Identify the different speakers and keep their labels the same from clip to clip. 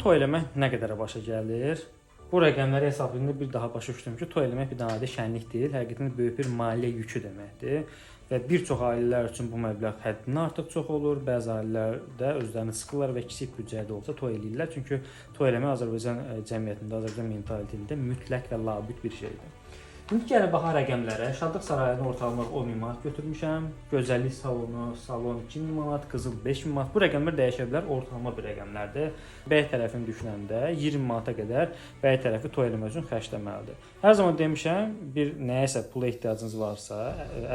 Speaker 1: Toy eləmək nə qədərə başa gəlir? Bu rəqəmləri hesablayanda bir daha başa düşdüm ki, toy eləmək bir dənə adi şənlik deyil, həqiqətən böyük bir maliyyə yükü deməkdir. Və bir çox ailələr üçün bu məbləğ həddindən artıq çox olur. Bəzi ailələr də özlərini sıxırlar və kiçik büdcədə olsa toy eləyirlər. Çünki toy eləmək Azərbaycan cəmiyyətində, Azərbaycan mentalitetində mütləq və labüd bir şeydir. İndi gəlin baxaq rəqəmlərə. Şadlıq sarayının ortalıq 10.000 manat götürmüşəm. Gözəllik salonu, salon 2.000 manat, qızıl 5.000 manat. Bu rəqəmlər dəyişə bilər, ortalama bir rəqəmlərdir. Bəy tərəfini düşünəndə 20 manata qədər bəy tərəfi toy eləmək üçün xərcləməlidir. Hər zaman demişəm, bir nəyəsə pula ehtiyacınız varsa,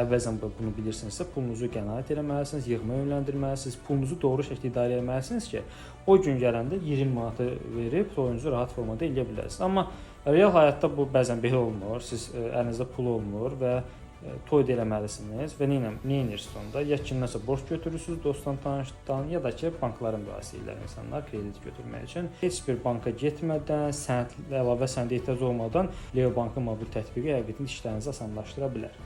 Speaker 1: əvvəlcən bunu bilirsinizsə, pulunuzu qənaət etməlisiniz, yığma yönləndirməlisiniz, pulunuzu doğru şəkildə idarə etməlisiniz ki, o gün gələndə 20 manatı verib toyunuzu rahat formada eləyə bilərsiniz. Amma real həyatda bu bəzən belə olmur. Siz əlinizdə pul olmur və toy da eləməlisiniz və nə edirsiniz onda? Ya kimdənsə borc götürürsünüz, dostdan, tanışdan, ya da ki, bankların vasitəsilə insanlar kredit götürmək üçün. Heç bir banka getmədən, əlavə sənədə ehtiyac olmadan Leo Bankın mobil tətbiqi həqiqətən işlərinizi asanlaşdıra bilər.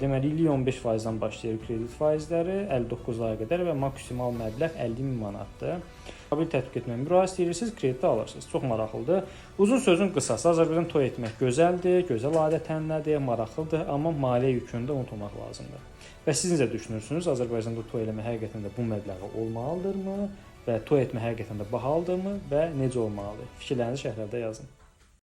Speaker 1: Deməli, illik 15%-dən başlayır kredit faizləri, 59 aya qədər və maksimal məbləğ 50.000 manatdır. Mobil tətbiq etməyə müraciət edirsiniz, kredit alırsınız. Çox maraqlıdır. Uzun sözün qısası, Azərbaycan toy etmək gözəldir, gözəl adət-ənənədir, maraqlıdır, amma maliyyə yükünü də unutmamaq lazımdır. Və siz necə düşünürsünüz? Azərbaycanda toy eləmək həqiqətən də bu məbləği olmalıdırmı və toy etmək həqiqətən də bahalıdırmı və necə olmalıdır? Fikirlərinizi şərhlərdə yazın.